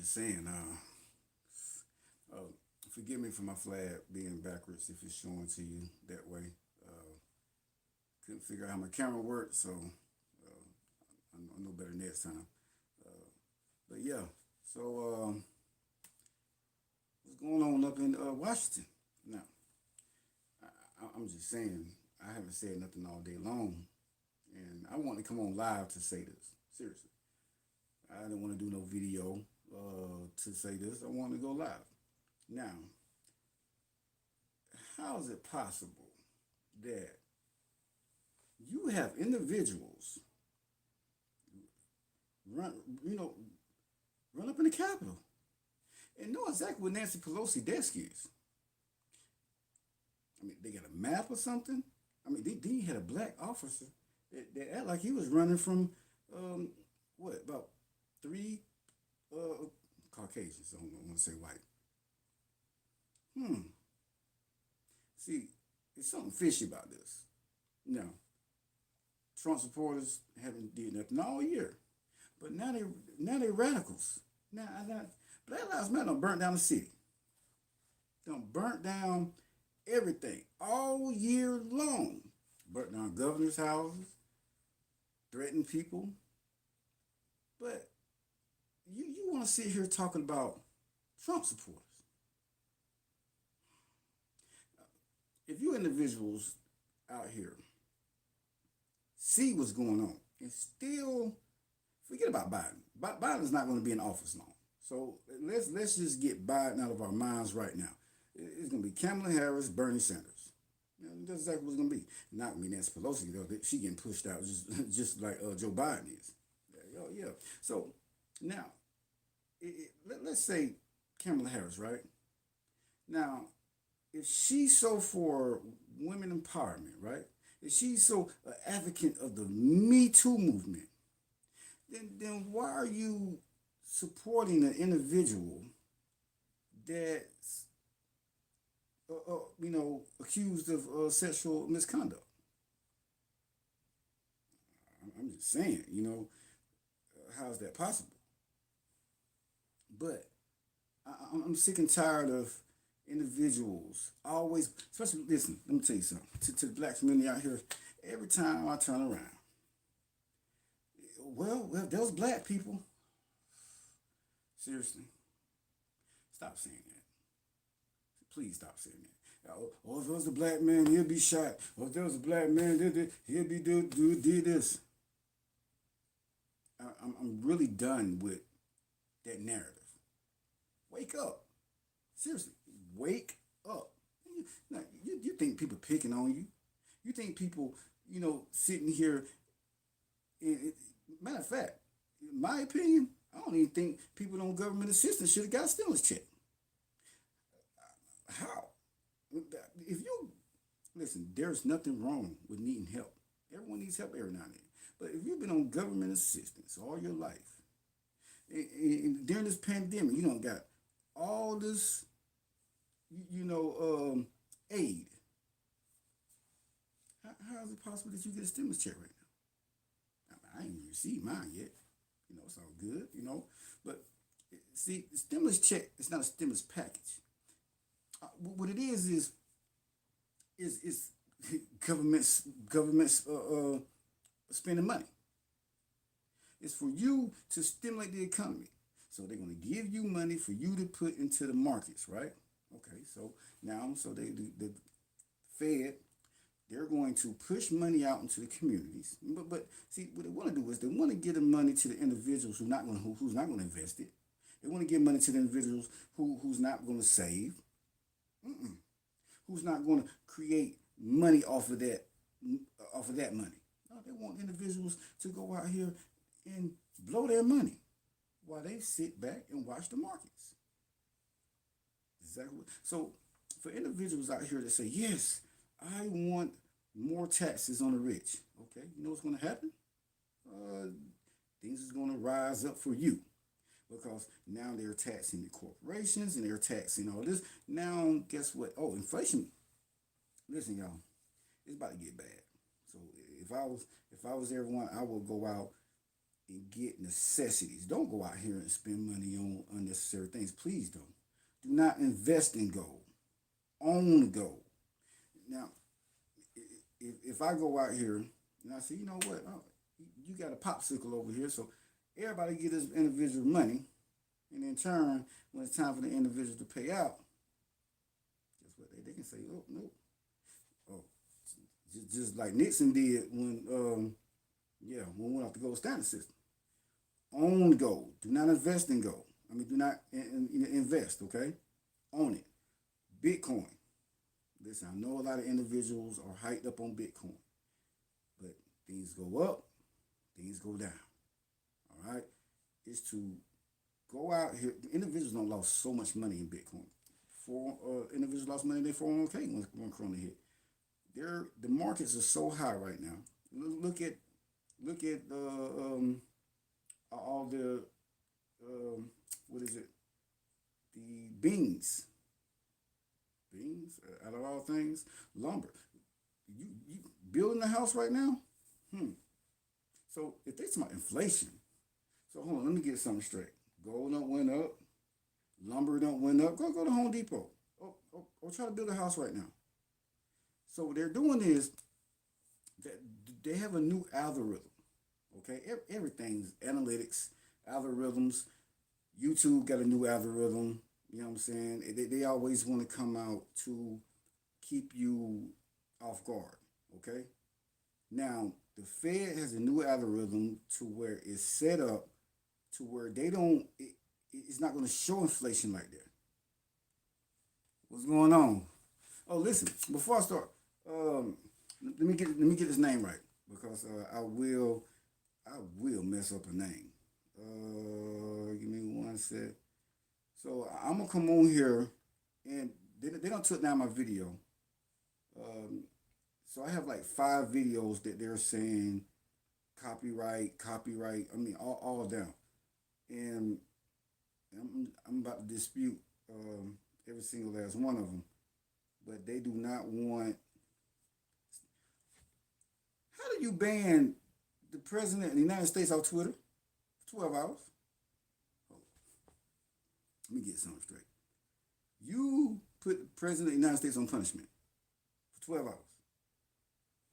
just saying, uh, forgive me for my flag being backwards if it's showing to you that way. Uh, couldn't figure out how my camera worked, so I know better next time. Uh, but yeah, so what's going on up in Washington? Now, I'm just saying, I haven't said nothing all day long, and I want to come on live to say this. Seriously, I didn't want to do no video to say this. I want to go live. Now, how is it possible that you have individuals run, you know, run up in the Capitol and know exactly what Nancy Pelosi desk is? I mean, they got a map or something. I mean, they had a black officer that act like he was running from um, what about three Caucasians? I don't want to say white. Hmm. See, there's something fishy about this. Now, Trump supporters haven't did nothing all year, but now they radicals. Now Black Lives Matter done burnt down the city. Done burnt down everything all year long. Burnt down governors' houses, threatened people. But you want to sit here talking about Trump supporters. If you individuals out here see what's going on and still forget about Biden. Biden's not going to be in office long. So let's just get Biden out of our minds right now. It's going to be Kamala Harris, Bernie Sanders. You know, that's exactly what it's going to be. Not going to be Nancy Pelosi though. She getting pushed out just like Joe Biden is. Yeah. So now, let's say Kamala Harris, right? Now, if she's so for women empowerment, right? If she's so an advocate of the Me Too movement, then why are you supporting an individual that's accused of sexual misconduct? I'm just saying, how is that possible? But I'm sick and tired of individuals always, especially, listen, let me tell you something. To the black community out here, every time I turn around, well, those black people. Seriously, stop saying that. Please stop saying that. If there was a black man, he'll be shot. Or if there was a black man, he'll be did this. I'm really done with that narrative. Wake up. Seriously, wake up. Now, you think people picking on you? You think people, sitting here? Matter of fact, in my opinion, I don't even think people on government assistance should have got a stimulus check. How? If you listen, there's nothing wrong with needing help. Everyone needs help every now and then. But if you've been on government assistance all your life, and during this pandemic, you don't got all this, aid. How is it possible that you get a stimulus check right now? I ain't even received mine yet. It's all good, But see, the stimulus check is not a stimulus package. What it is governments spending money. It's for you to stimulate the economy. So they're going to give you money for you to put into the markets, right? Okay, so now, the Fed, they're going to push money out into the communities. But see, what they want to do is they want to give the money to the individuals who's not going to invest it. They want to give money to the individuals who's not going to save, who's not going to create money off of that money. No, they want individuals to go out here and blow their money while they sit back and watch the markets. Exactly. So for individuals out here that say, yes, I want more taxes on the rich. Okay, you know what's going to happen? Uh, Things is going to rise up for you because now they're taxing the corporations and they're taxing all this. Now, guess what? Oh, inflation. Listen, y'all, it's about to get bad. So if I was everyone, I would go out and get necessities. Don't go out here and spend money on unnecessary things. Please don't. Do not invest in gold. Own gold. Now, if I go out here and I say, you know what, you got a popsicle over here, so everybody get this individual money, and in turn, when it's time for the individual to pay out, guess what? They can say, oh no, oh, just like Nixon did when we went off the gold standard system. Own gold. Do not invest in gold. I mean, do not invest. Okay, own it. Bitcoin. Listen, I know a lot of individuals are hyped up on Bitcoin, but things go up, things go down. All right, it's to go out here. Individuals don't lost so much money in Bitcoin. For individuals lost money in their 401k when Corona hit. The markets are so high right now. Look at all the what is it? The beans out of all things, lumber. You building a house right now? So if they talk about inflation, so hold on, let me get something straight. Gold don't went up, lumber don't went up. Go to Home Depot. Or try to build a house right now. So what they're doing is that they have a new algorithm. Okay, everything's analytics, algorithms. YouTube got a new algorithm. You know what I'm saying? They always want to come out to keep you off guard. Okay. Now the Fed has a new algorithm to where it's set up to where they don't. It's not going to show inflation like that. What's going on? Oh, listen. Before I start, let me get his name right because I will mess up a name. Give me one sec. So I'm gonna come on here, and they don't took down my video. Um, so I have like 5 videos that they're saying copyright, copyright. I mean, all down, and I'm about to dispute every single last one of them. But they do not want. How do you ban the president of the United States off Twitter for 12 hours? Let me get something straight. You put the president of the United States on punishment for 12 hours.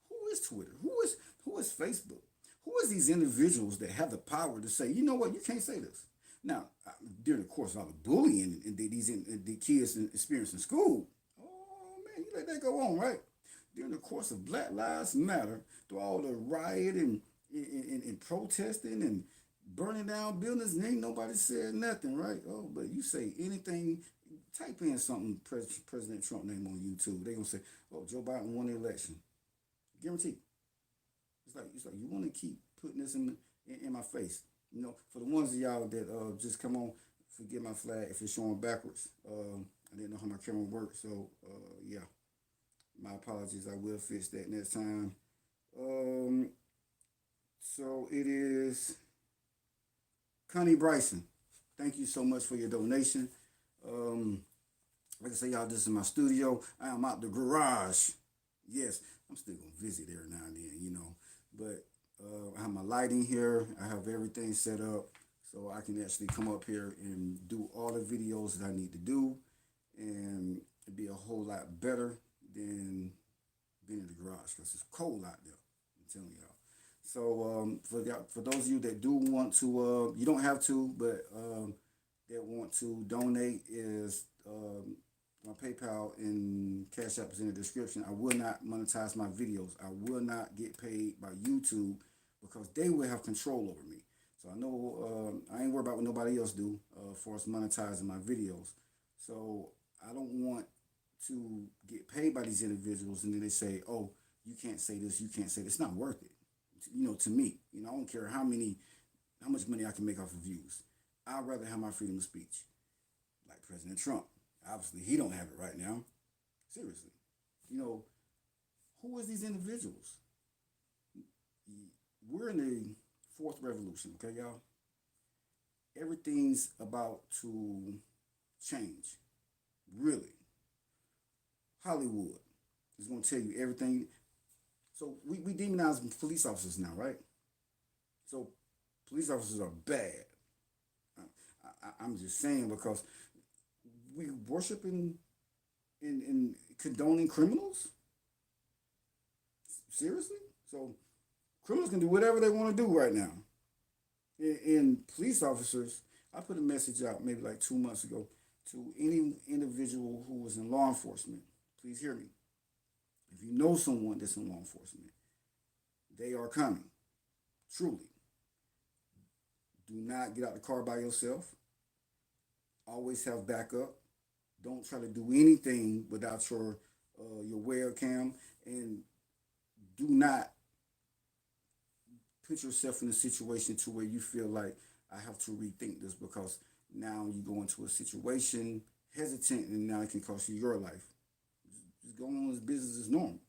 Who is Twitter? Who is Facebook? Who is these individuals that have the power to say, you know what, you can't say this? Now, during the course of all the bullying and the kids experience in school, oh man, you let that go on, right? During the course of Black Lives Matter, through all the rioting and protesting and burning down buildings, and ain't nobody said nothing, right? Oh, but you say anything, type in something President Trump name on YouTube. They gonna say, oh, Joe Biden won the election. Guaranteed. It's like you want to keep putting this in my face. You know, for the ones of y'all that just come on, forget my flag if it's showing backwards. I didn't know how my camera worked, so yeah. My apologies. I will fix that next time. So it is Connie Bryson. Thank you so much for your donation. Like I say, y'all, this is my studio. I am out the garage. Yes, I'm still gonna visit every now and then, you know. But I have my lighting here. I have everything set up so I can actually come up here and do all the videos that I need to do, and it'd be a whole lot better than being in the garage because it's cold out there. I'm telling y'all. So for those of you that do want to, you don't have to, but that want to donate is my PayPal and Cash App is in the description. I will not monetize my videos. I will not get paid by YouTube because they will have control over me. So I know I ain't worried about what nobody else do for us monetizing my videos. So I don't want to get paid by these individuals and then they say, oh, you can't say this, you can't say this. It's not worth it. You know, to me, you know, I don't care how much money I can make off of views. I'd rather have my freedom of speech. Like President Trump. Obviously, he don't have it right now. Seriously. You know, who is these individuals? We're in the fourth revolution, okay, y'all? Everything's about to change. Really. Hollywood is going to tell you everything. So we demonize police officers now, right? So Police officers are bad. I'm just saying because we worship in condoning criminals. Seriously? So criminals can do whatever they want to do right now. And police officers, I put a message out maybe like 2 months ago to any individual who was in law enforcement. Please hear me. If you know someone that's in law enforcement, they are coming. Truly. Do not get out the car by yourself. Always have backup. Don't try to do anything without your webcam, and do not put yourself in a situation to where you feel like I have to rethink this because now you go into a situation hesitant and now it can cost you your life. Just go on as business as normal.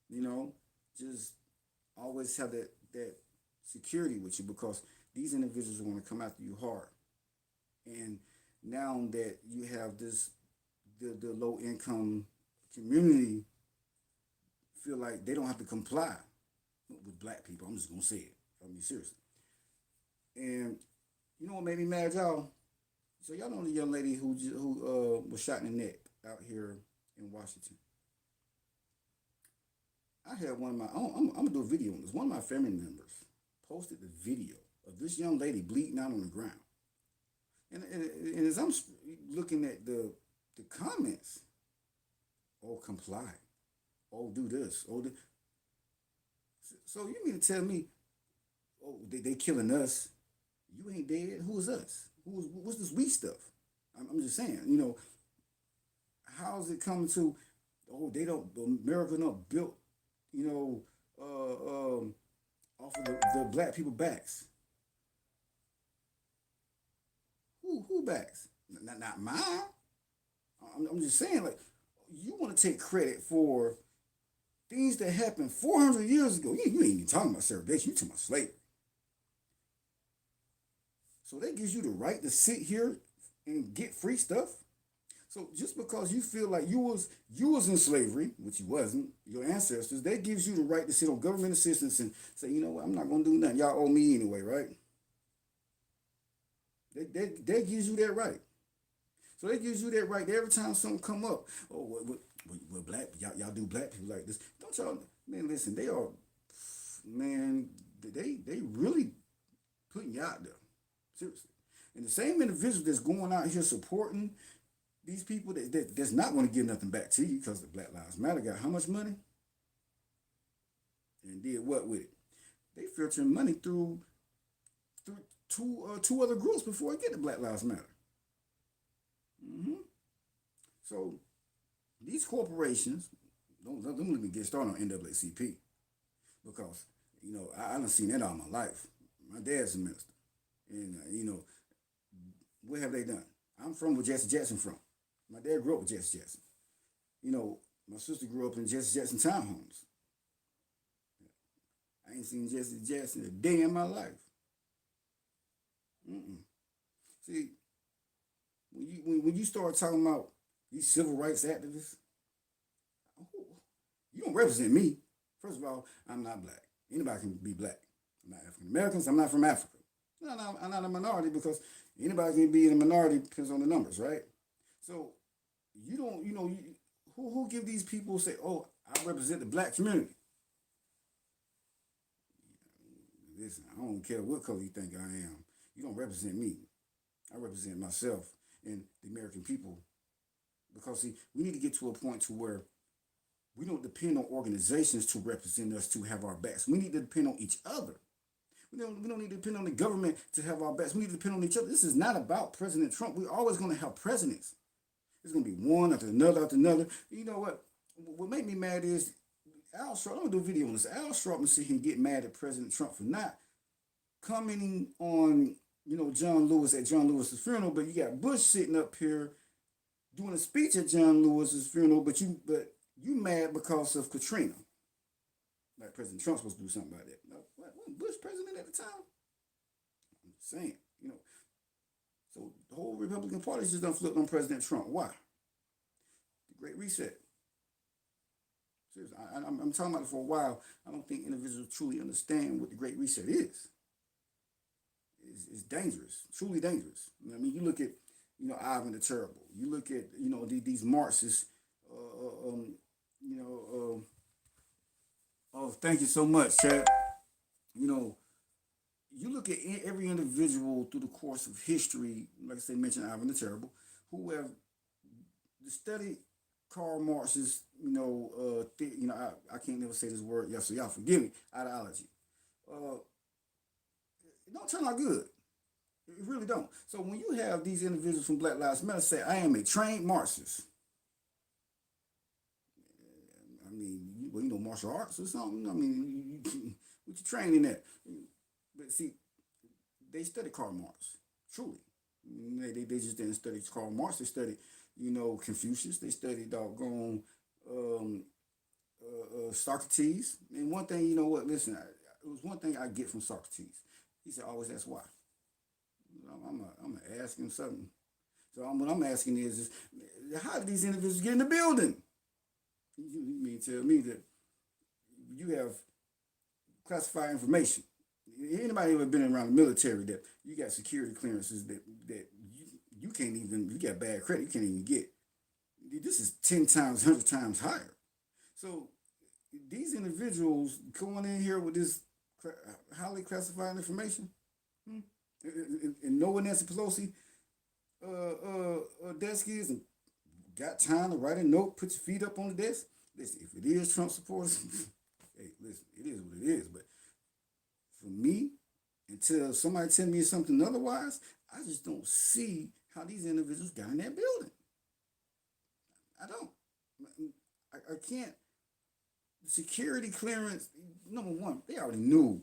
You know, just always have that security with you because these individuals want to come after you hard. And now that you have the low income community feel like they don't have to comply with black people. I'm just gonna say it. I mean, seriously. And you know what made me mad, y'all? So y'all know the young lady who was shot in the neck out here in Washington. I had one of my I'm gonna do a video on this. One of my family members posted the video of this young lady bleeding out on the ground. And as I'm looking at the comments, oh comply, oh do this, oh do. So you mean to tell me, oh they killing us? You ain't dead. Who's us? What's this we stuff? I'm just saying. You know, how's it coming to? Oh, they don't. America not built. You know, off of the black people backs. Who backs? Not mine. I'm just saying, like, you want to take credit for things that happened 400 years ago. You ain't even talking about segregation. You talking about slavery. So that gives you the right to sit here and get free stuff. So just because you feel like you was in slavery, which you wasn't, your ancestors, that gives you the right to sit on government assistance and say, you know what, I'm not gonna do nothing. Y'all owe me anyway, right? That gives you that right. So that gives you that right every time something come up. Oh, what black y'all do black people like this? Don't y'all, man? Listen, they are, man. They really putting you out there, seriously. And the same individual that's going out here supporting these people that's not going to give nothing back to you because the Black Lives Matter got how much money and did what with it? They filtering money through two other groups before it get to Black Lives Matter. Mm-hmm. So these corporations, don't let me get started on NAACP because you know I done seen that all my life. My dad's a minister, and you know what have they done? I'm from where Jesse Jackson from. My dad grew up with Jesse Jackson. You know, my sister grew up in Jesse Jackson townhomes. I ain't seen Jesse Jackson a day in my life. Mm-mm. See, when you start talking about these civil rights activists, you don't represent me. First of all, I'm not black. Anybody can be black. I'm not African Americans. I'm not from Africa. I'm not a minority because anybody can be in a minority depends on the numbers, right? So you don't, you know, who give these people say, oh, I represent the black community. Listen, I don't care what color you think I am. You don't represent me. I represent myself and the American people. Because see, we need to get to a point to where we don't depend on organizations to represent us to have our backs. We need to depend on each other. We don't need to depend on the government to have our backs. We need to depend on each other. This is not about President Trump. We're always going to have presidents. It's going to be one after another after another. You know what? What made me mad is Al Sharpton. I'm going to do a video on this. Al Sharpton sit here and get mad at President Trump for not commenting on, you know, John Lewis at John Lewis's funeral, but you got Bush sitting up here doing a speech at John Lewis's funeral, but you mad because of Katrina. Like President Trump's supposed to do something about that. No, wasn't Bush president at the time? I'm just saying, you know. So the whole Republican Party just done flipped on President Trump. Why? The Great Reset. Seriously, I'm talking about it for a while. I don't think individuals truly understand what the Great Reset is. is dangerous, truly dangerous. I mean, you look at, Ivan the Terrible. You look at, these Marxists. You know, oh, thank you so much, Chad. You know, you look at every individual through the course of history, like I say, mentioned Ivan the Terrible, who have studied Karl Marx's, I can't never say this word, yeah, so y'all forgive me, ideology. Uh, it don't turn out good. It really don't. So when you have these individuals from Black Lives Matter say, I am a trained Marxist, I mean, martial arts or something. I mean, what you training at? But see, they studied Karl Marx, truly. They just didn't study Karl Marx. They studied, Confucius. They studied doggone um, Socrates. And one thing, you know what? Listen, it was one thing I get from Socrates. He said, always ask why. I'm gonna ask him something. So what I'm asking is how did these individuals get in the building? You mean tell me that you have classified information? Anybody ever been around the military that you got security clearances that you can't even, you got bad credit, you can't even get. This is 10 times, 100 times higher. So these individuals going in here with this highly classified information, and knowing Nancy Pelosi desk is, and got time to write a note, put your feet up on the desk. Listen, if it is Trump supporters, hey, listen, it is what it is. But for me, until somebody tell me something otherwise, I just don't see how these individuals got in that building. I don't. I can't. The security clearance, number one, they already knew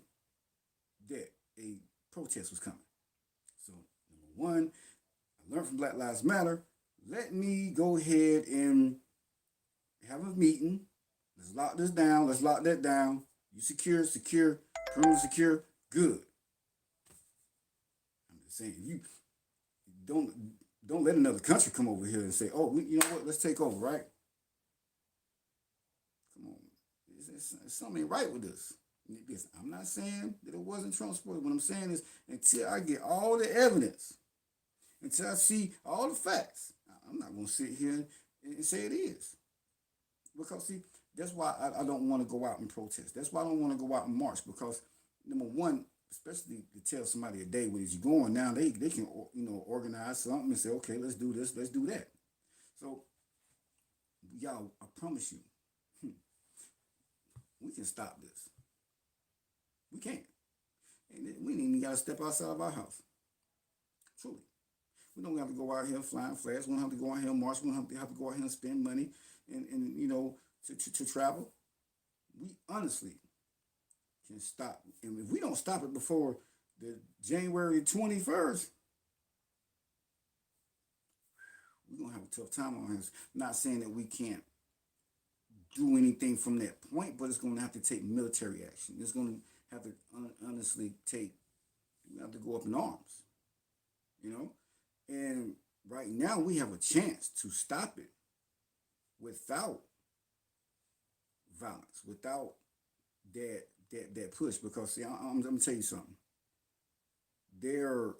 that a protest was coming. So, number one, I learned from Black Lives Matter. Let me go ahead and have a meeting. Let's lock this down. Let's lock that down. You secure, criminal secure, good. I'm just saying, you don't let another country come over here and say, oh, you know what, let's take over, right? Come on. Something ain't right with this. Listen, I'm not saying that it wasn't Trump supported. What I'm saying is until I get all the evidence, until I see all the facts, I'm not going to sit here and say it is. Because, see, that's why I don't want to go out and protest. That's why I don't want to go out and march. Because, number one, especially to tell somebody a day where you're going now, they can, organize something and say, okay, let's do this, let's do that. So, y'all, I promise you, we can stop this. We can. And we ain't even got to step outside of our house. Truly. We don't have to go out here flying flags. We don't have to go out here and march. We don't have to go out here and spend money and to travel. We honestly can stop. And if we don't stop it before the January 21st, we're going to have a tough time on hands. Not saying that we can't do anything from that point, but it's going to have to take military action. It's going to have to honestly we have to go up in arms, And right now we have a chance to stop it without violence, without that push. Because see, I'm gonna tell you something. They ain't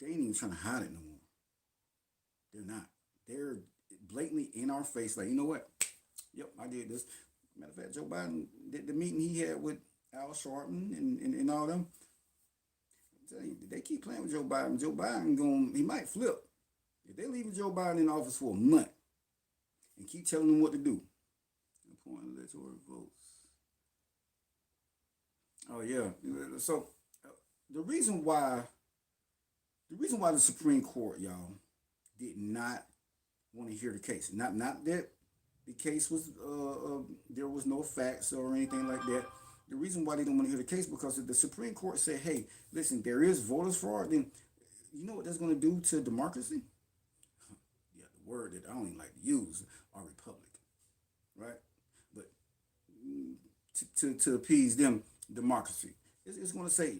even trying to hide it no more. They're not. They're blatantly in our face. Like, you know what? Yep, I did this. Matter of fact, Joe Biden did the meeting he had with Al Sharpton and all them. They keep playing with Joe Biden. Joe Biden he might flip. If they leave Joe Biden in office for a month and keep telling him what to do, appoint electoral votes. Oh yeah. So the reason why the Supreme Court, y'all, did not want to hear the case. Not that the case was there was no facts or anything like that. The reason why they don't want to hear the case because if the Supreme Court said, hey, listen, there is voters fraud, then you know what that's going to do to democracy? Yeah, the word that I don't even like to use, our republic, right? But to appease them, democracy, it's going to say,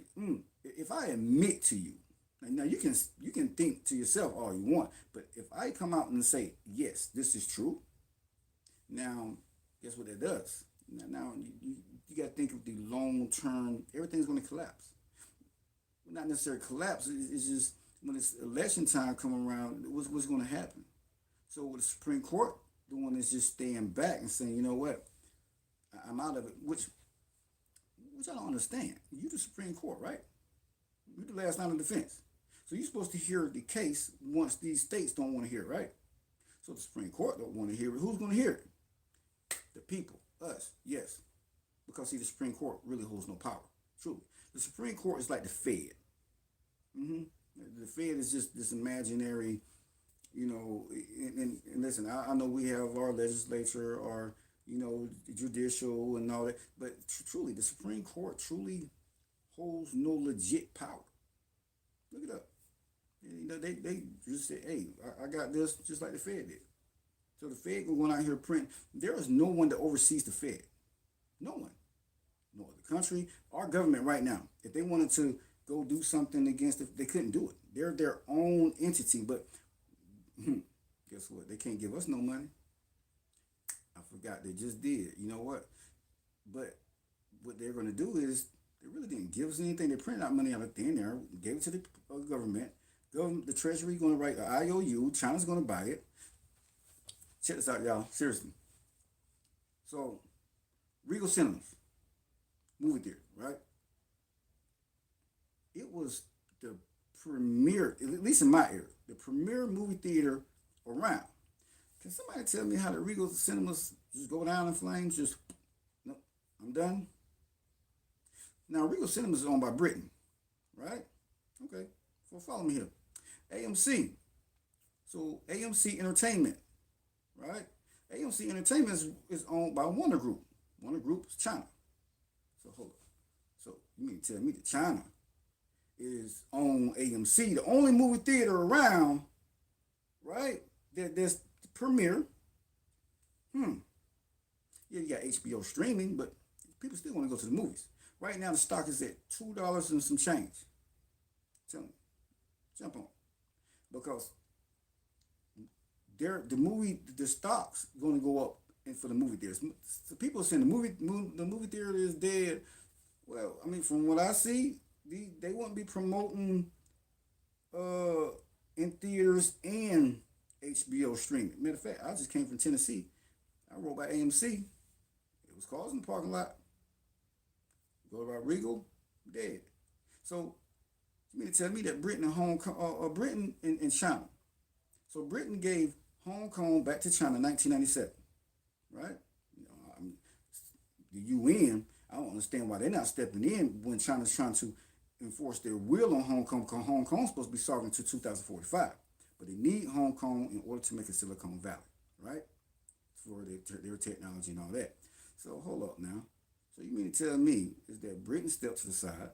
if I admit to you, now you can think to yourself all you want, but if I come out and say, yes, this is true, now guess what that does? Now you got to think of the long term. Everything's going to collapse. not necessarily collapse. It's just when it's election time coming around, what's going to happen? So with the Supreme Court, the one is just staying back and saying, you know what, I'm out of it, which I don't understand. You the Supreme Court, right? You the last line of defense. So you're supposed to hear the case once these states don't want to hear it, right? So the Supreme Court don't want to hear it. Who's going to hear it? The people, us, yes. Because see, the Supreme Court really holds no power. Truly, the Supreme Court is like the Fed. Mm-hmm. The Fed is just this imaginary, you know. And listen, I know we have our legislature, our judicial and all that, but truly, the Supreme Court truly holds no legit power. Look it up. They just say, hey, I got this, just like the Fed did. So the Fed going out here print. There is no one that oversees the Fed. No one. No other country. Our government right now, if they wanted to go do something against it, they couldn't do it. They're their own entity. But guess what? They can't give us no money. I forgot they just did. You know what? But what they're going to do is they really didn't give us anything. They printed out money out of thin air, gave it to the government. The Treasury going to write an IOU. China's going to buy it. Check this out, y'all. Seriously. So, Regal Cinemas, movie theater, right? It was the premier, at least in my area, the premier movie theater around. Can somebody tell me how the Regal Cinemas just go down in flames? Just, no, I'm done. Now, Regal Cinemas is owned by Britain, right? Okay, well, follow me here. AMC. So, AMC Entertainment, right? AMC Entertainment is owned by Warner Group. Warner Group is China. So, hold on. So, you mean to tell me that China is on AMC, the only movie theater around, right? There's the premiere. Yeah, you got HBO streaming, but people still want to go to the movies. Right now, the stock is at $2 and some change. Tell me, jump on, because the stock's going to go up for the movie theaters. So people are saying the movie theater is dead. Well, I mean, from what I see, they won't be promoting in theaters and HBO streaming. Matter of fact, I just came from Tennessee. I rode by AMC. It was cars in the parking lot. Go by Regal, dead. So you mean to tell me that Britain and Hong Kong, Britain and China. So Britain gave Hong Kong back to China in 1997, right? The UN. I don't understand why they're not stepping in when China's trying to enforce their will on Hong Kong, because Hong Kong's supposed to be sovereign until 2045. But they need Hong Kong in order to make a Silicon Valley, right? For their technology and all that. So hold up now. So you mean to tell me is that Britain stepped to the side,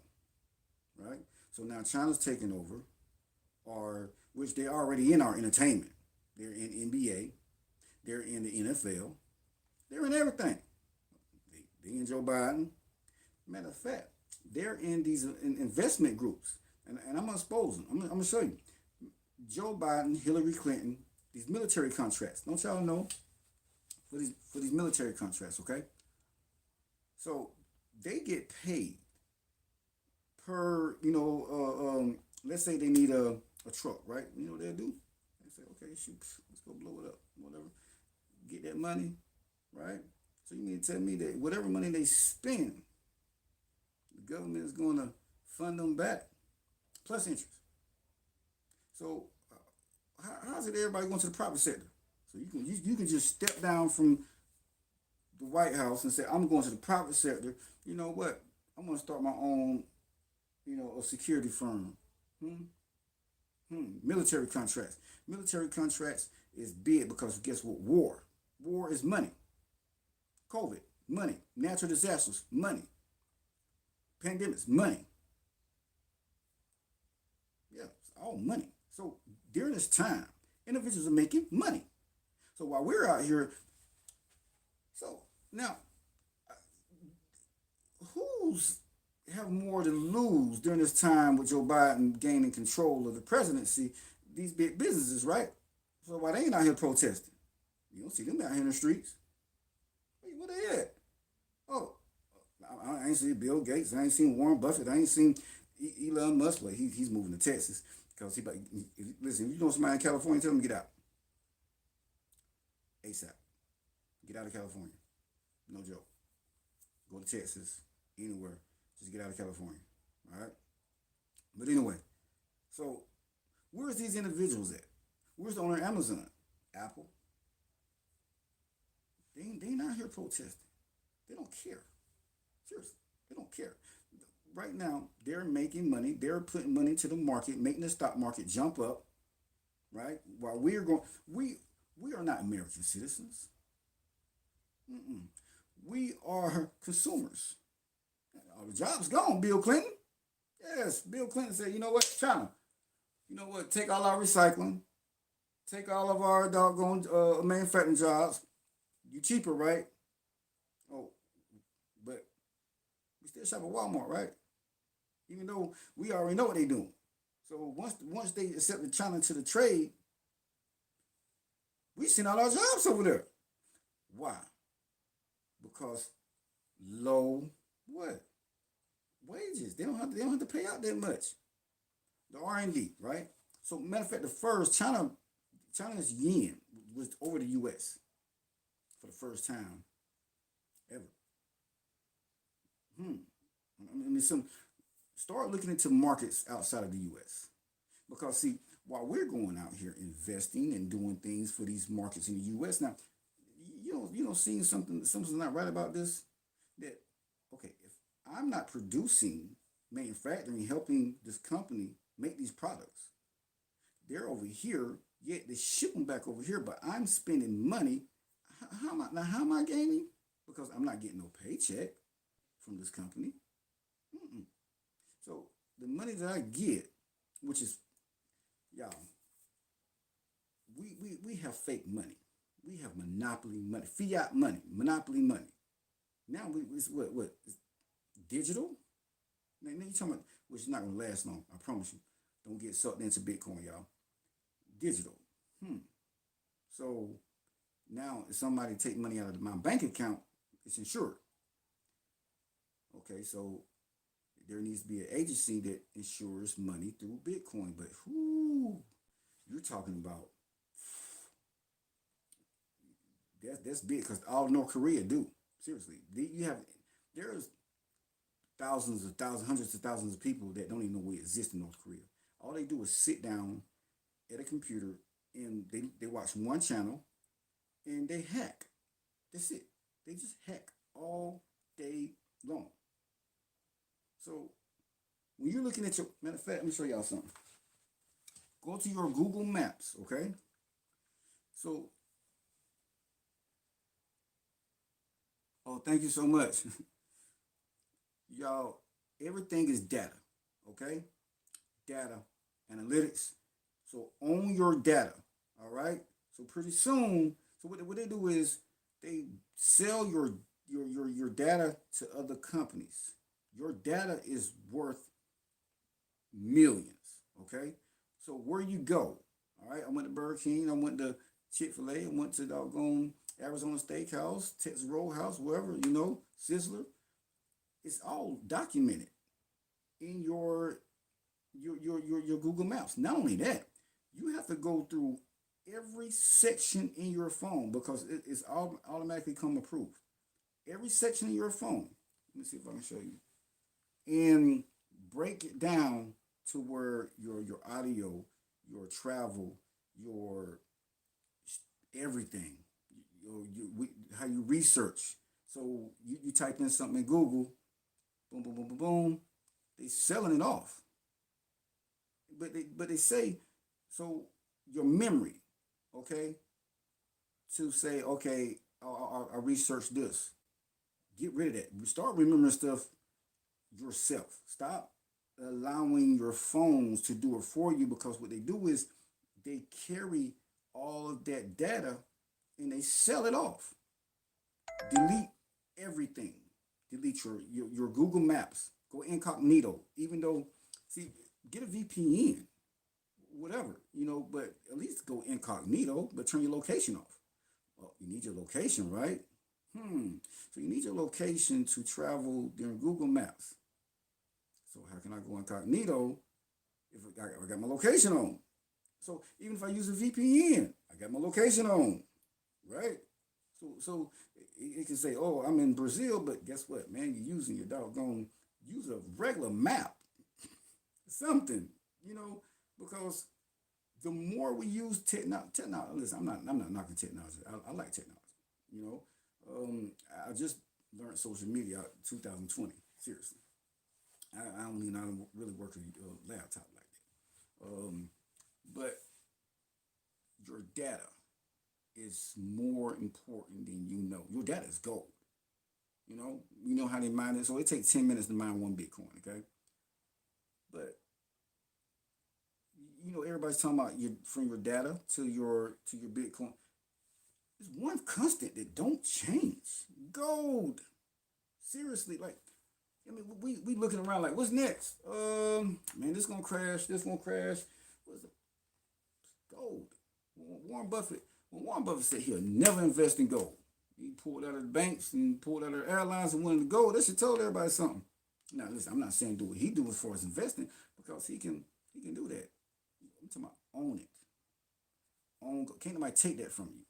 right? So now China's taking over, or which they're already in our entertainment. They're in NBA, they're in the NFL, they're in everything. They in Joe Biden. Matter of fact, they're in these investment groups, and I'm gonna expose them. I'm gonna show you. Joe Biden, Hillary Clinton, these military contracts. Don't y'all know? For these military contracts, okay? So they get paid per, let's say they need a truck, right? You know what they'll do? They say, okay, shoot, let's go blow it up, whatever. Get that money, right? So you mean to tell me that whatever money they spend, the government is going to fund them back, plus interest. So how's it everybody going to the private sector? So you can just step down from the White House and say, I'm going to the private sector. You know what? I'm going to start my own, a security firm. Military contracts. Military contracts is big because guess what? War. War is money. COVID, money. Natural disasters, money. Pandemics, money. Yeah, it's all money. So during this time, individuals are making money. So while we're out here, so now, who's have more to lose during this time with Joe Biden gaining control of the presidency? These big businesses, right? So why they ain't out here protesting? You don't see them out here in the streets. Hey, where they at? Oh, I ain't seen Bill Gates. I ain't seen Warren Buffett. I ain't seen Elon Musk, like he's moving to Texas because listen, if you know somebody in California, tell them to get out ASAP. Get out of California. No joke. Go to Texas, anywhere. Just get out of California. All right. But anyway, so where's these individuals at? Where's the owner of Amazon? Apple. They not here protesting. They don't care. Seriously, they don't care. Right now, they're making money. They're putting money into the market, making the stock market jump up. Right. While we're going, we are not American citizens. Mm-mm. We are consumers. All the jobs gone. Bill Clinton. Yes, Bill Clinton said, you know what, China. You know what? Take all our recycling. Take all of our doggone manufacturing jobs. You cheaper, right? Oh, but we still shop at Walmart, right? Even though we already know what they doing. So once they accepted China to the trade, we send all our jobs over there. Why? Because low what? Wages. They don't have to pay out that much. The R&D, right? So matter of fact, the first China's yen was over the US for the first time ever. Hmm. I mean, start looking into markets outside of the U.S. Because see, while we're going out here investing and doing things for these markets in the U.S. now, you know, seeing something's not right about this. That okay, if I'm not producing, manufacturing, helping this company make these products, they're over here, yet they ship them back over here, but I'm spending money. How am I gaining? Because I'm not getting no paycheck from this company. Mm-mm. So the money that I get, which is y'all, we have fake money. We have monopoly money, fiat money, monopoly money. Now it's what it's digital. Now you talking about which is not gonna last long. I promise you. Don't get sucked into Bitcoin, y'all. Digital. Hmm. So now if somebody take money out of my bank account, it's insured. Okay, so there needs to be an agency that insures money through Bitcoin. But who you're talking about? That's big because all North Korea do. Seriously, you have there's thousands, hundreds of thousands of people that don't even know we exist in North Korea. All they do is sit down at a computer and they watch one channel and they hack. That's it. They just hack all day long. So when you're looking at your matter of fact, let me show y'all something. Go to your Google Maps, okay? So, oh, thank you so much. Y'all, everything is data, okay? Data, analytics. So own your data, all right? So pretty soon, so what they do is they sell your data to other companies. Your data is worth millions, okay? So where you go, all right? I went to Burger King, I went to Chick-fil-A, I went to doggone Arizona Steakhouse, Texas Roadhouse, wherever, Sizzler. It's all documented in your Google Maps. Not only that, you have to go through every section in your phone because it's all automatically come approved. Every section in your phone. Let me see if I can show you. And break it down to where your audio, your travel, your everything, how you research. So you type in something in Google, boom, boom, boom, boom, boom. They selling it off, but they say so your memory, okay, to say okay, I researched this. Get rid of that. Start remembering stuff yourself. Stop allowing your phones to do it for you because what they do is they carry all of that data and they sell it off. Delete everything. Delete your Google Maps. Go incognito. Even though, see, get a VPN, whatever, but at least go incognito, but turn your location off. Well, you need your location, right? So you need your location to travel during Google Maps. So how can I go incognito if I got my location on? So even if I use a VPN, I got my location on, right? So it can say, oh, I'm in Brazil, but guess what, man? You're using your doggone use a regular map, something, you know, because the more we use technology, listen, I'm not knocking technology. I like technology, you know. I just learned social media 2020. Seriously, I don't even know how to really work a laptop like that. But your data is more important than you know. Your data is gold. You know how they mine it. So it takes 10 minutes to mine one Bitcoin. Okay, but everybody's talking about your from your data to your Bitcoin. There's one constant that don't change. Gold. Seriously, like I mean, we looking around like, what's next? Man, this gonna crash. This gonna crash. What's the gold? Warren Buffett. When Warren Buffett said he'll never invest in gold, he pulled out of the banks and pulled out of the airlines and went into gold. That should tell everybody something. Now, listen, I'm not saying do what he do as far as investing because he can do that. I'm talking about own it. Can't nobody take that from you.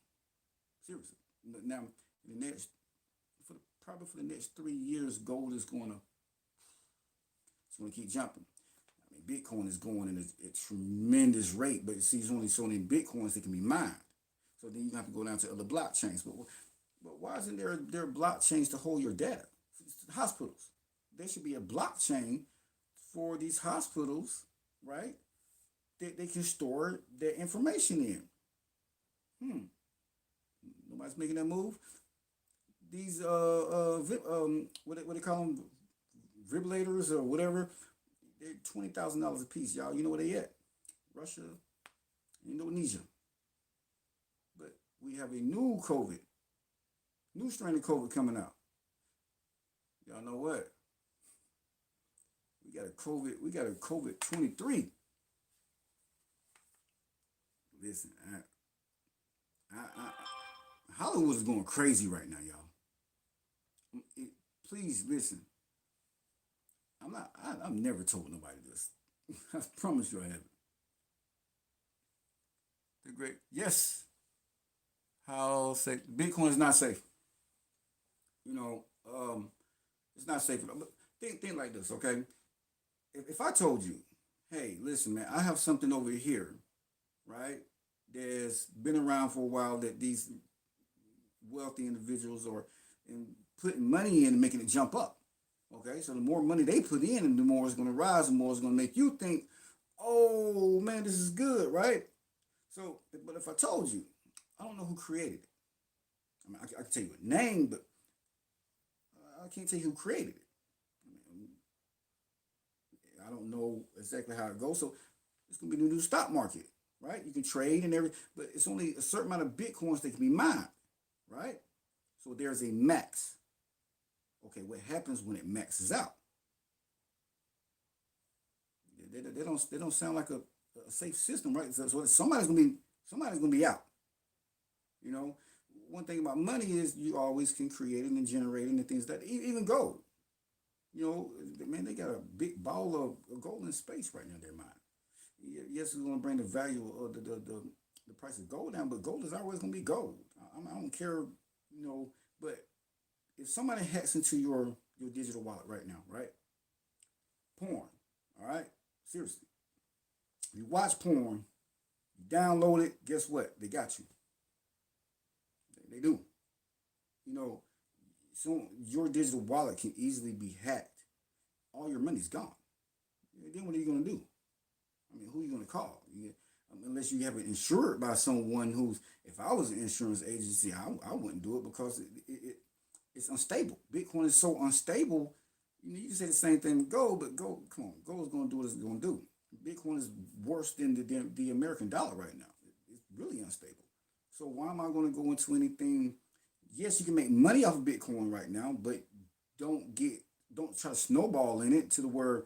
Seriously. Now, in the next probably for the next 3 years, gold is it's going to keep jumping. I mean, Bitcoin is going in a tremendous rate, but it sees only so many Bitcoins that can be mined. So then you have to go down to other blockchains. But why isn't there blockchains to hold your data? Hospitals. There should be a blockchain for these hospitals, right? That they can store their information in. Nobody's making that move. These what they call them, vibrators or whatever. They're $20,000 a piece, y'all. You know where they at? Russia, Indonesia. But we have a new strain of COVID coming out. Y'all know what? We got a COVID 23. Listen, Hollywood is going crazy right now, y'all. Please listen. I've never told nobody this. I promise you I haven't. They're great. Yes. How safe? Bitcoin is not safe. You know, it's not safe. Think like this, okay? If I told you, hey, listen, man, I have something over here, right? That's been around for a while that these wealthy individuals are putting money in and making it jump up. Okay, so the more money they put in, the more it's going to rise, the more it's going to make you think, oh man, this is good, right? So, but if I told you, I don't know who created it. I mean, I can tell you a name, but I can't tell you who created it. I don't know exactly how it goes. So it's going to be the new stock market, right? You can trade and everything, but it's only a certain amount of Bitcoins that can be mined, right? So there's a max. Okay, what happens when it maxes out? They don't sound like a safe system, right? So somebody's gonna be out. You know, one thing about money is you always can create it and generate it and things that even gold. You know, man, they got a big ball of gold in space right now in their mind. Yes, it's gonna bring the value of the price of gold down, but gold is always gonna be gold. I don't care, but if somebody hacks into your digital wallet right now, right? Porn, all right? Seriously. You watch porn, you download it, guess what? They got you. They do. You know, so your digital wallet can easily be hacked. All your money's gone. Then what are you going to do? I mean, who are you going to call? Unless you have it insured by someone who's, if I was an insurance agency, I wouldn't do it because it's unstable. Bitcoin is so unstable. You can say the same thing with gold, but gold, come on, gold is going to do what it's going to do. Bitcoin is worse than the American dollar right now. It's really unstable. So why am I going to go into anything? Yes, you can make money off of Bitcoin right now, but don't try to snowball in it to the where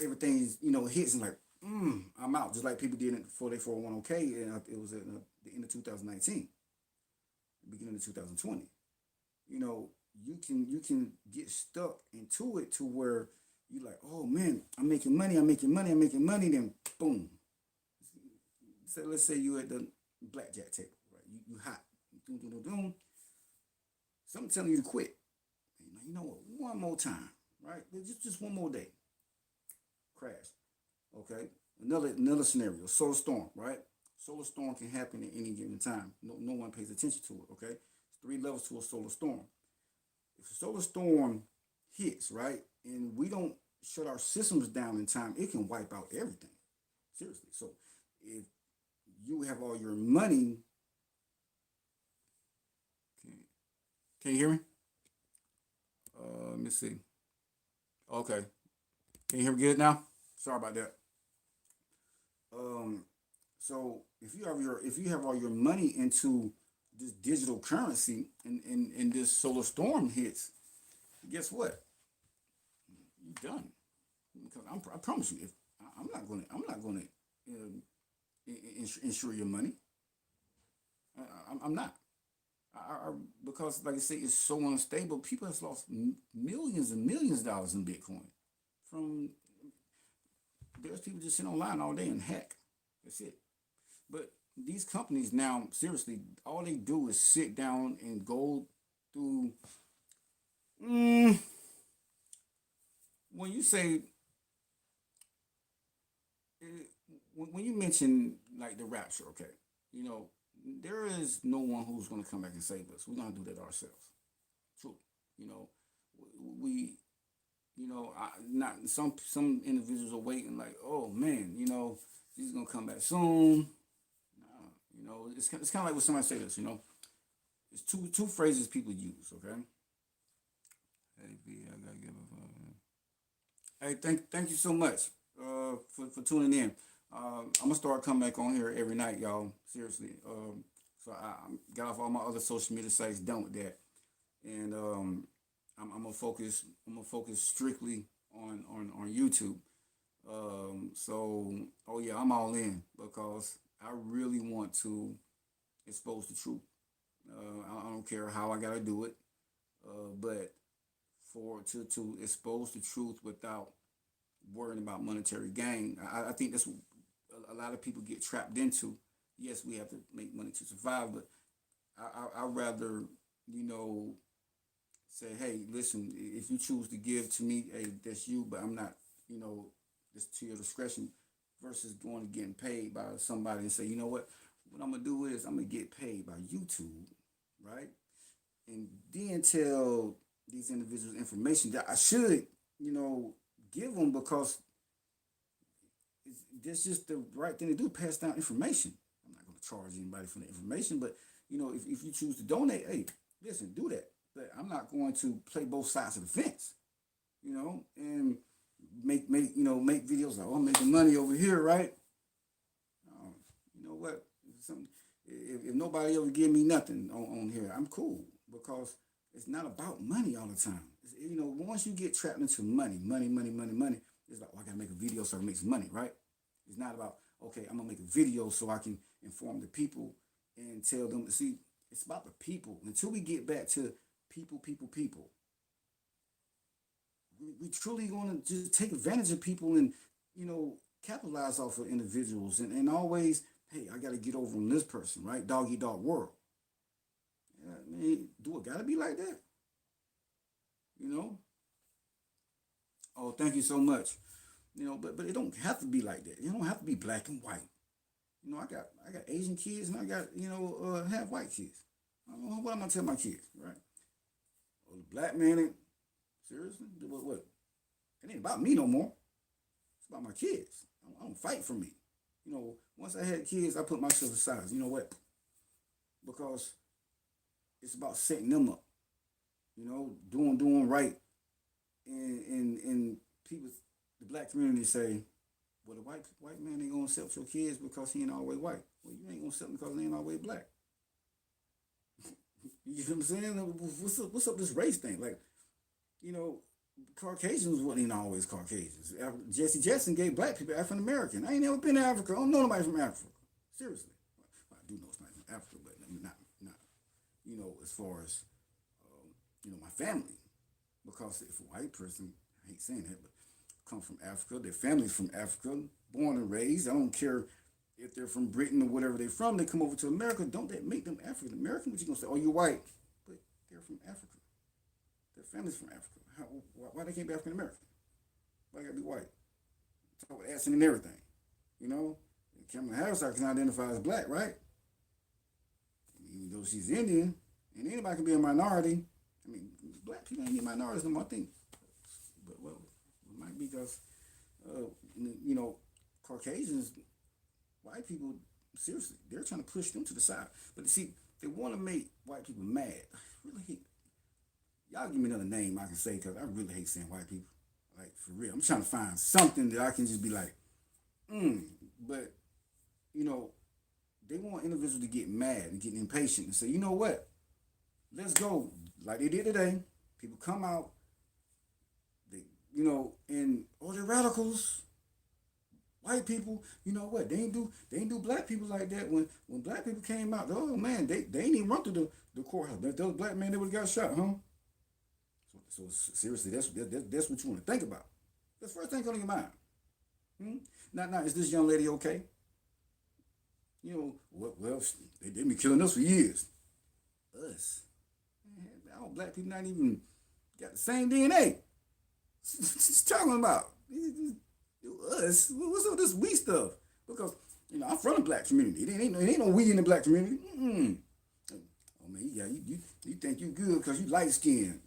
everything hits and like, I'm out. Just like people did it for their 401k, and it was at the end of 2019, beginning of 2020. You can get stuck into it to where you like, oh man, I'm making money, I'm making money, I'm making money. Then boom. So let's say you at the blackjack table, right? You hot, doom, doom, doom, doom. Something telling you to quit. You know what? One more time, right? Just one more day. Crash. Okay. Another scenario. Solar storm, right? Solar storm can happen at any given time. No one pays attention to it. Okay. It's three levels to a solar storm. If a solar storm hits, right, and we don't shut our systems down in time, it can wipe out everything. Seriously. So if you have all your money, can you hear me? Let me see. Okay. Can you hear me good now? Sorry about that. Um, so if you have all your money into this digital currency and this solar storm hits, guess what? You're done. Because I promise you, if I'm not gonna insure your money. I'm not. Because like I say, it's so unstable. People have lost millions and millions of dollars in Bitcoin. From there's people just sit online all day and hack. That's it. But these companies now, seriously, all they do is sit down and go through. Mm, when you say, when you mention like the rapture, okay, you know, there is no one who's going to come back and save us. We're going to do that ourselves. True. You know, we, not some individuals are waiting like, oh man, he's going to come back soon. Nah, it's kind of like when somebody say this, it's two phrases people use, okay? Hey, V, I gotta give a Hey, thank you so much for tuning in. I'm gonna start coming back on here every night, y'all. Seriously. So I got off all my other social media sites, done with that, and I'm gonna focus. I'm gonna focus strictly on YouTube. So oh yeah, I'm all in because I really want to expose the truth. I don't care how I gotta do it, but for to expose the truth without worrying about monetary gain. I think that's what a lot of people get trapped into. Yes, we have to make money to survive, but I'd rather, you know, say, hey, listen, if you choose to give to me, hey, that's you, but I'm not, it's to your discretion versus going and getting paid by somebody and say, you know what I'm gonna do is I'm gonna get paid by YouTube, right? And then tell these individuals information that I should, give them because that's just the right thing to do. Pass down information. I'm not going to charge anybody for the information, but if you choose to donate, hey, listen, do that. But I'm not going to play both sides of the fence, and make videos like, oh, I'm making money over here, right? You know what? If nobody ever give me nothing on here, I'm cool because it's not about money all the time. Once you get trapped into money, it's like, oh, I gotta make a video so I can make some money, right? It's not about, okay, I'm gonna make a video so I can inform the people and tell them to see. It's about the people. Until we get back to people, we truly gonna just take advantage of people and capitalize off of individuals and always, hey, I gotta get over on this person, right? Dog eat dog world. Yeah, I mean, do it gotta be like that? You know? Oh, thank you so much. But it don't have to be like that. It don't have to be black and white. I got Asian kids and I got half white kids. What am I gonna tell my kids, right? Oh, the black man ain't seriously. What? It ain't about me no more. It's about my kids. I don't fight for me. Once I had kids, I put myself aside. You know what? Because it's about setting them up. Doing right, and people, the black community say, well, the white man ain't gonna accept your kids because he ain't always white. Well, you ain't gonna accept them because they ain't always black. You know what I'm saying? What's up this race thing? Like, Caucasians wasn't always Caucasians. Jesse Jackson gave black people African American. I ain't never been to Africa. I don't know nobody from Africa. Seriously, well, I do know somebody from Africa, but not as far as my family. Because if a white person, I hate saying that, but come from Africa. Their family's from Africa, born and raised. I don't care if they're from Britain or whatever they're from. They come over to America. Don't that make them African American? But you gonna say, oh, you're white, but they're from Africa. Their family's from Africa. Why they can't be African American? Why they gotta be white? Talk about accent and everything. You know, Kamala Harris can identify as black, right? Even though she's Indian, and anybody can be a minority. I mean, black people ain't minorities no more, I think. But well, it might be because, you know, Caucasians, white people, seriously, they're trying to push them to the side. But you see, they want to make white people mad. I really hate. Y'all give me another name I can say because I really hate saying white people. Like, for real. I'm trying to find something that I can just be like, But, you know, they want individuals to get mad and get impatient and say, you know what? Let's go. Like they did today. People come out, they, you know, and they're radicals. White people, you know what? They ain't do black people like that. When black people came out, oh man, they ain't even run through the courthouse. Those black men, they would have got shot, huh? So seriously, that's what you want to think about. That's the first thing on your mind. Now, is this young lady okay? You know, well, they've been killing us for years. Us. Man, all black people not even got the same DNA. What you talking about? Us? What's up with this we stuff? Because, you know, I'm from the black community. It ain't no we in the black community. Oh man, yeah, you think you good because you light skinned.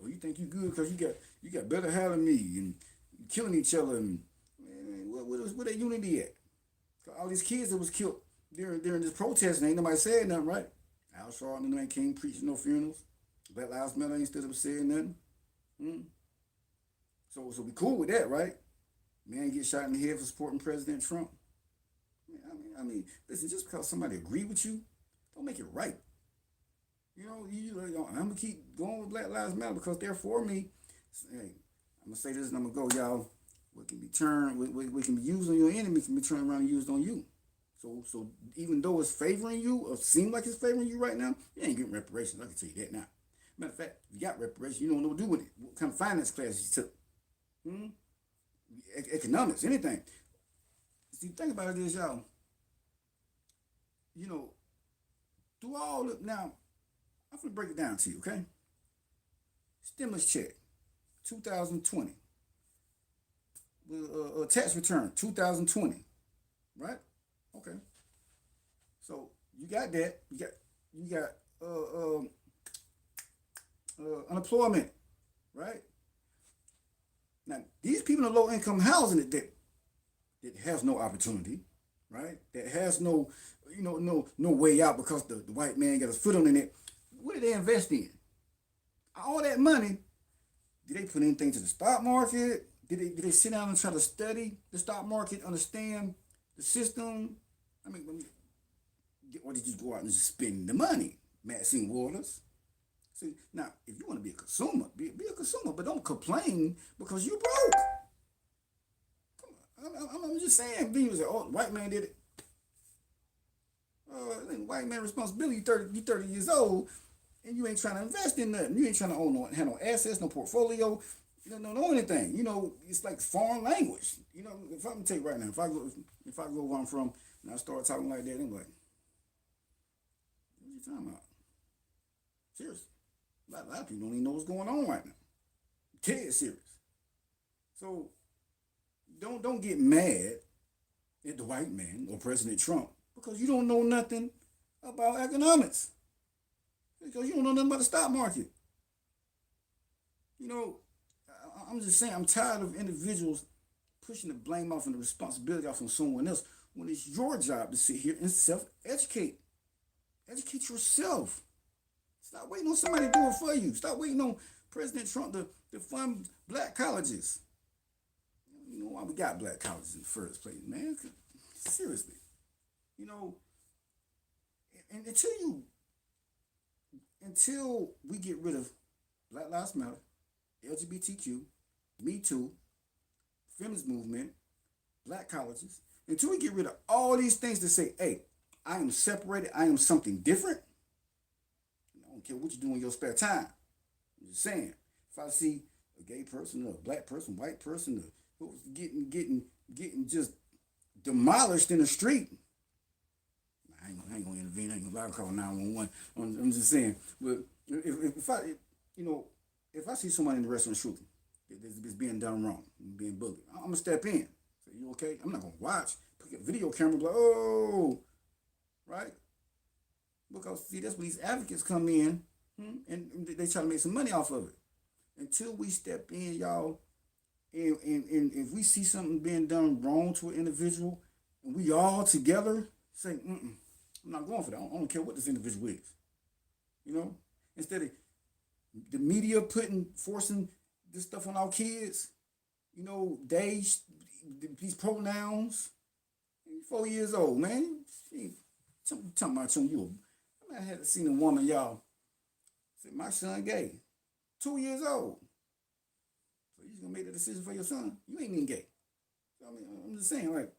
Or you think you good because you got better hair than me and you killing each other and man, where that unity at? All these kids that was killed during this protest and ain't nobody saying nothing, right? Al Sharpton and them came preaching no funerals. Black Lives Matter ain't stood up saying nothing. So we cool with that, right? Man get shot in the head for supporting President Trump. I mean, listen, just because somebody agree with you, don't make it right. You know, I'm gonna keep going with Black Lives Matter because they're for me. Hey, I'm gonna say this and I'm gonna go, y'all. What can be turned, what can be used on your enemy can be turned around and used on you. So even though it's favoring you or seem like it's favoring you right now, you ain't getting reparations. I can tell you that now. Matter of fact, if you got reparations, you don't know what to do with it. What kind of finance classes you took? Economics, anything. See, think about it is, y'all. You know, through all of now, I'm gonna break it down to you, okay? Stimulus check, 2020. Tax return, 2020, right? Okay. So you got that. You got unemployment, right? Now these people in low income housing that has no opportunity, right? That has no way out because the white man got his foot on it. What did they invest in? All that money, did they put anything to the stock market? Did they sit down and try to study the stock market, understand the system? I mean, or did you go out and just spend the money? Maxine Waters. See, now, if you want to be a consumer, be a consumer, but don't complain because you broke. Come on, I'm just saying. Then you say, oh, the white man did it. White man responsibility, you 30 years old, and you ain't trying to invest in nothing. You ain't trying to have no assets, no portfolio. You don't know anything. You know, it's like foreign language. You know, if I'm gonna tell you right now, if I go where I'm from and I start talking like that, I'm like, what are you talking about? Seriously. A lot of people don't even know what's going on right now. Dead serious. So don't get mad at the white man or President Trump because you don't know nothing about economics. Because you don't know nothing about the stock market. You know, I'm just saying, I'm tired of individuals pushing the blame off and the responsibility off on someone else when it's your job to sit here and self-educate. Educate yourself. Stop waiting on somebody to do it for you. Stop waiting on President Trump to fund black colleges. You know why we got black colleges in the first place, man? Seriously. You know, and until we get rid of Black Lives Matter, LGBTQ, Me Too, feminist movement, black colleges, until we get rid of all these things to say, hey, I am separated, I am something different. I don't care what you do in your spare time. I'm just saying, if I see a gay person, a black person, white person, who's getting just demolished in the street. I ain't gonna intervene. I ain't gonna call 911. I'm just saying. But if I, you know, if I see somebody in the restaurant shooting, it's being done wrong, being bullied, I'm gonna step in. Say, you okay? I'm not gonna watch. Pick a video camera, like, oh, right? Because see, that's where these advocates come in, and they try to make some money off of it. Until we step in, y'all, and if we see something being done wrong to an individual, and we all together say, I'm not going for that. I don't care what this individual is. You know, instead of the media forcing this stuff on our kids, you know, these pronouns. 4 years old, man. Talking about you. I had seen a woman, y'all, said, my son gay. 2 years old. So you gonna make the decision for your son? You ain't even gay. So, I mean, I'm just saying, like,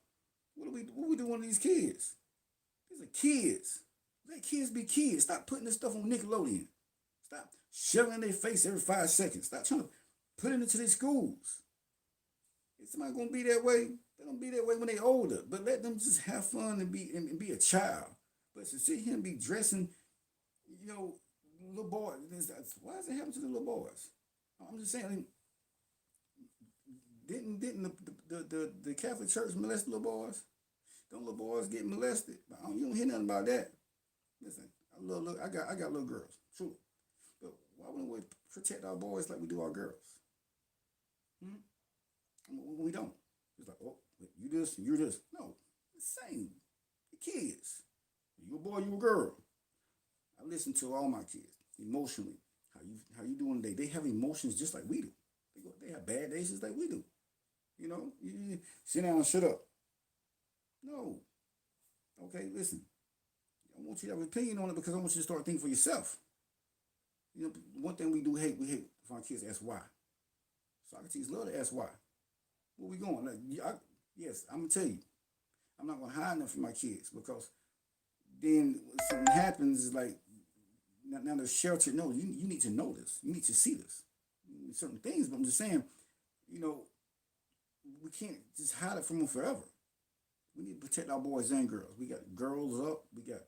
what we doing to these kids? These are kids. Let kids be kids. Stop putting this stuff on Nickelodeon. Stop shoving in their face every 5 seconds. Stop trying to put it into their schools. Is somebody gonna be that way? They're gonna be that way when they're older. But let them just have fun and be a child. But to sit here and be dressing, you know, little boys. Why does it happen to the little boys? I'm just saying. Didn't the Catholic Church molest little boys? Don't little boys get molested? You don't hear nothing about that. Listen, I got little girls, true. But why wouldn't we protect our boys like we do our girls? We don't. It's like, oh, you this, you this. No, the same. The kids. You a boy, you a girl. I listen to all my kids emotionally. How you doing today? They have emotions just like we do. They have bad days just like we do. You know, you sit down and shut up. No. Okay, listen. I want you to have an opinion on it because I want you to start thinking for yourself. You know, one thing we hate if our kids ask why. Socrates love to ask why. Where we going? Yes, I'm gonna tell you. I'm not gonna hide nothing from my kids because then when something happens, it's like now the shelter. No, you need to know this. You need to see this. Certain things, but I'm just saying, you know, we can't just hide it from them forever. We need to protect our boys and girls. We got girls up, we got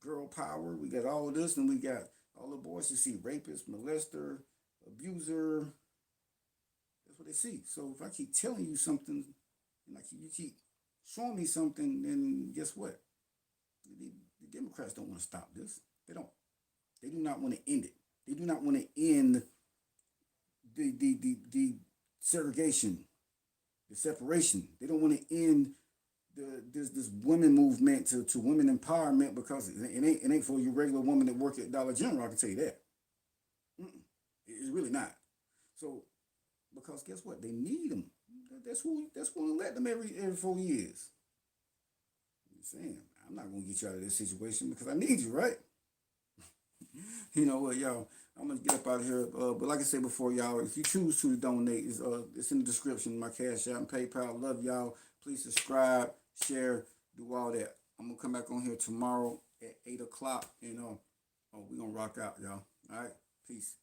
girl power, we got all of this, and we got all the boys to see rapist, molester, abuser. That's what they see. So if I keep telling you something, and you keep showing me something, then guess what? The Democrats don't want to stop this. They don't. They do not want to end it. They do not want to end the segregation, the separation. They don't want to end this women movement to women empowerment because it ain't for your regular woman that work at Dollar General. I can tell you that. It's really not. So because guess what? They need them. That's going to let them every 4 years. I'm saying I'm not going to get you out of this situation because I need you, right? You know what, y'all? I'm gonna get up out of here. But like I said before, y'all, if you choose to donate, it's in the description. My Cash App and PayPal. Love y'all. Please subscribe, share, do all that. I'm gonna come back on here tomorrow at 8 o'clock, and we're gonna rock out, y'all. All right, peace.